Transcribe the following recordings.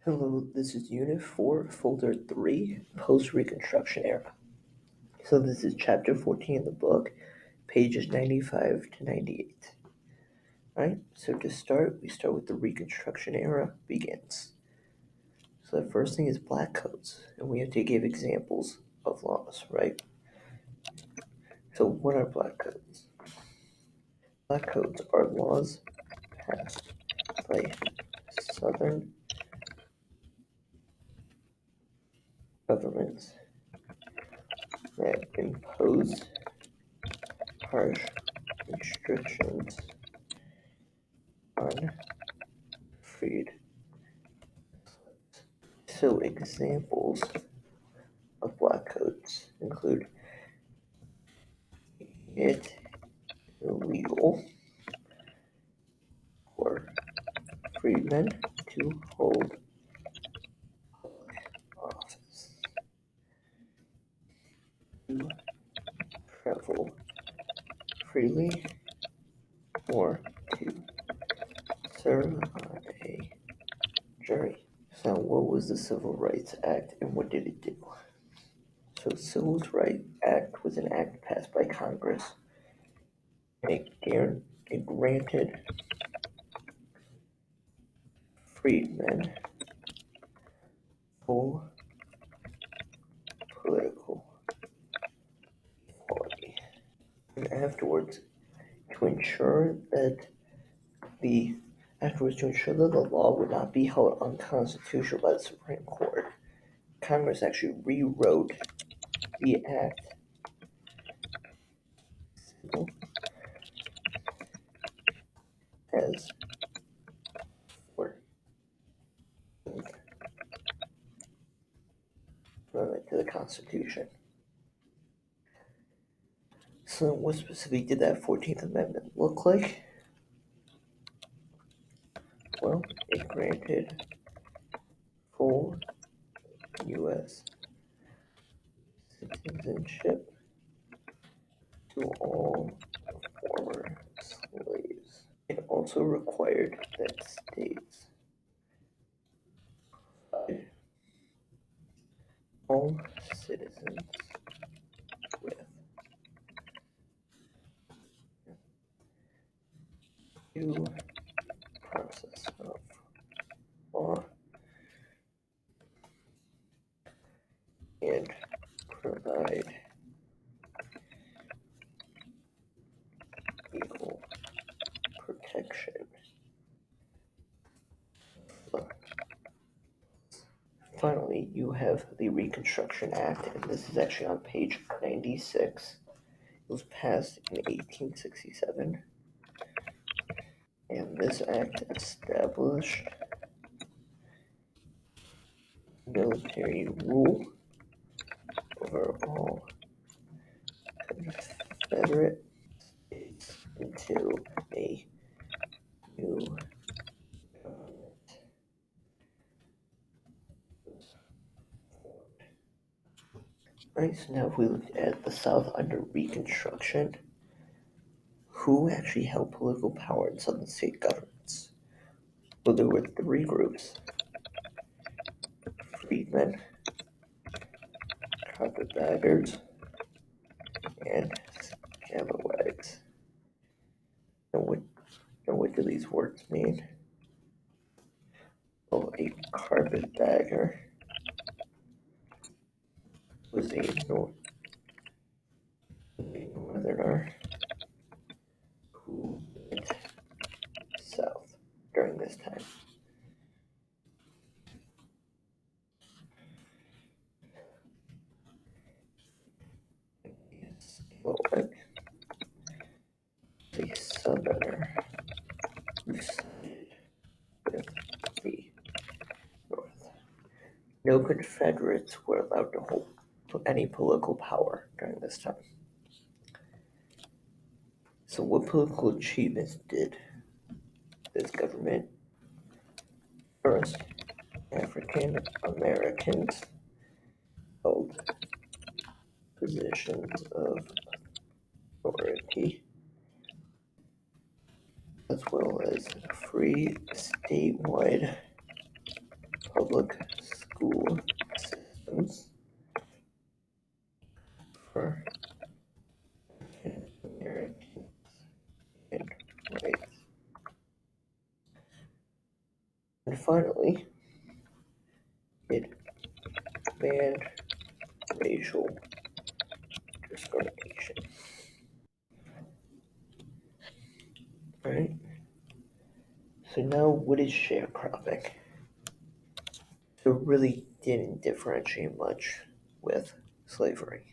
Hello, this is Unit 4, Folder 3, Post Reconstruction Era. So this is Chapter 14 in the book, pages 95 to 98. Alright, so to start, we start with the Reconstruction Era begins. So the first thing is black codes, and we have to give examples of laws, right? So what are black codes? Black codes are laws passed by Southern governments that impose harsh restrictions on freed. So examples of black codes include it illegal for freedmen to hold office, to travel freely, or to serve on a jury. So what was the Civil Rights Act and what did it do? So Civil Rights Act was an act passed by Congress and it granted freedmen full political equality. And afterwards, to ensure that the law would not be held unconstitutional by the Supreme Court, Congress actually rewrote the act as 14th Amendment to the Constitution. So what specifically did that 14th Amendment look like? Well, it granted full U.S. citizenship to all former slaves. It also required that states provide all citizens with due process of law and provide equal protection. Finally, you have the Reconstruction Act, and this is actually on page 96. It was passed in 1867, and this act established military rule over all Confederate states until a new government was formed. Right, so now if we look at the South under Reconstruction, who actually held political power in Southern state governments? Well, there were three groups: freedmen, carpetbaggers, and scalawags. And what do these words mean? Well, a carpetbagger was a northerner who went south during this time. Scalawag was a southerner who sided with the North. No Confederates were allowed to hold any political power during this time. So what political achievements did this government? First, African Americans held positions of authority as well as free statewide public public school systems for American rights. And finally, it banned racial discrimination. Alright? So now what is sharecropping? So it really didn't differentiate much with slavery.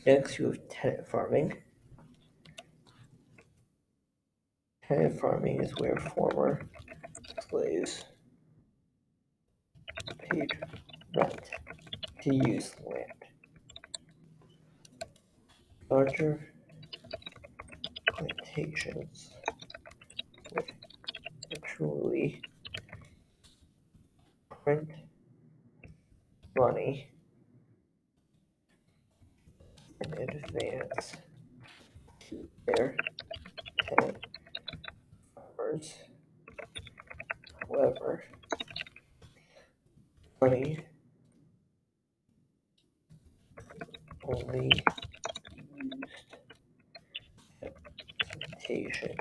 Next, you have tenant farming. Tenant farming is where former slaves paid rent to use land. Larger plantations would actually print money in advance to their tenant farmers. However, money only used at plantation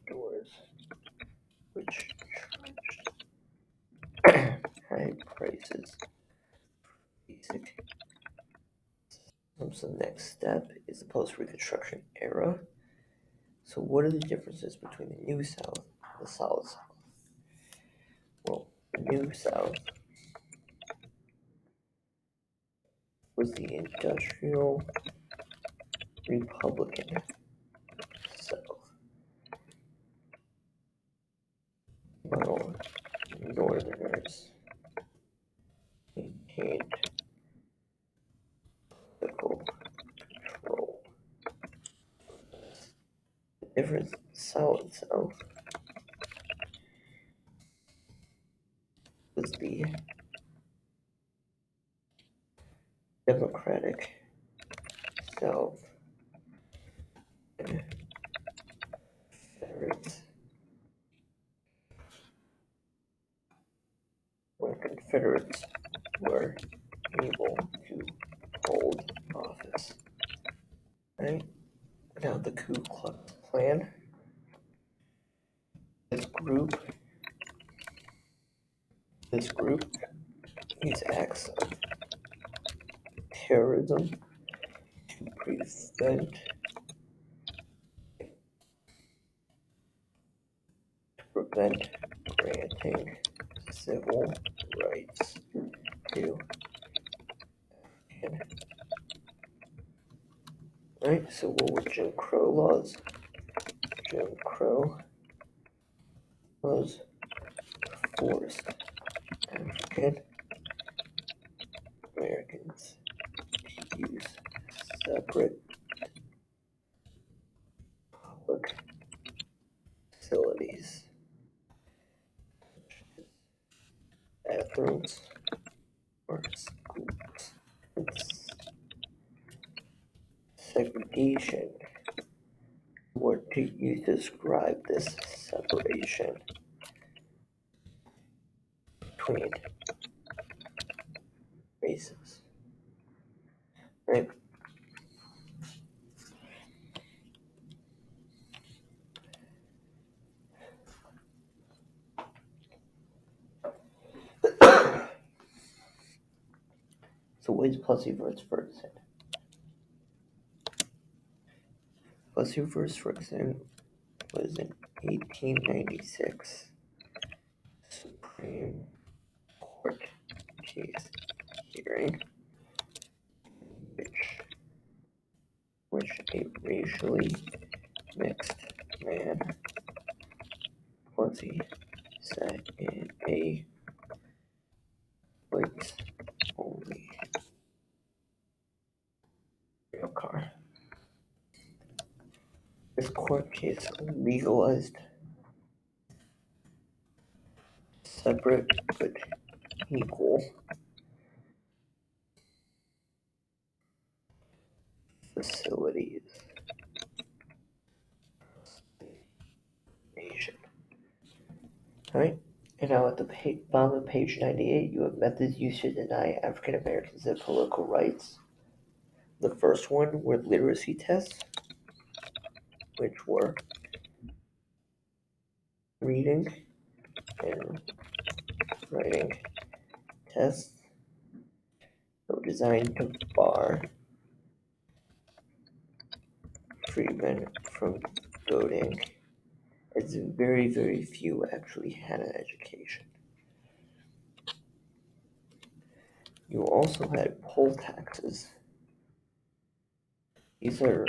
stores, which charged high prices for basic. So the next step is the Post Reconstruction era. So what are the differences between the New South and the Solid South? Well, the New South was the industrial Republican South, while Northerners maintained political control. The difference in the Solid South was the Democratic South and Confederates. When Confederates were able to hold office. Right? Now the Ku Klux Klan. This group used acts of terrorism to prevent granting civil rights to African. Right, so what were Jim Crow laws? Jim Crow laws forced African Americans to use separate public facilities, bathrooms, or schools. Segregation. What do you describe this separation between races? Right? So what is Plessy versus Ferguson? Plessy versus Ferguson was an 1896 Supreme Court case hearing which a racially mixed man, Plessy, sat in a whites only rail car. This court case legalized separate but equal facilities Right? And now at the bottom of page 98, you have methods used to deny African Americans their political rights. The first one were literacy tests, which were reading and writing tests that were designed to bar freedmen from voting, as very, very few actually had an education. You also had poll taxes. These are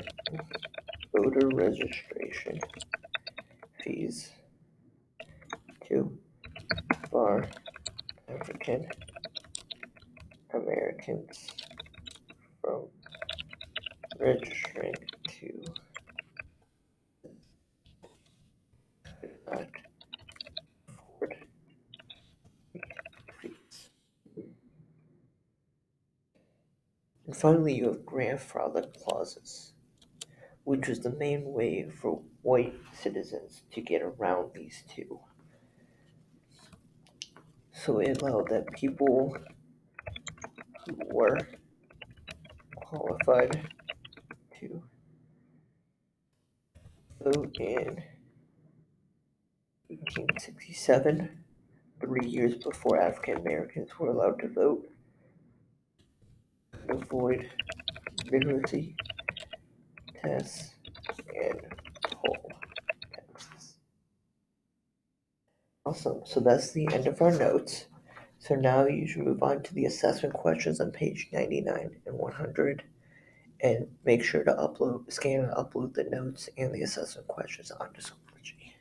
voter registration fees to bar African Americans from registering to not afford fees. And finally, you have grandfather clauses, which was the main way for white citizens to get around these two. So it allowed that people who were qualified to vote in 1867, 3 years before African Americans were allowed to vote, avoid literacy tests and poll taxes. Awesome. So that's the end of our notes. So now you should move on to the assessment questions on page 99 and 100, and make sure to scan and upload the notes and the assessment questions onto Schoology.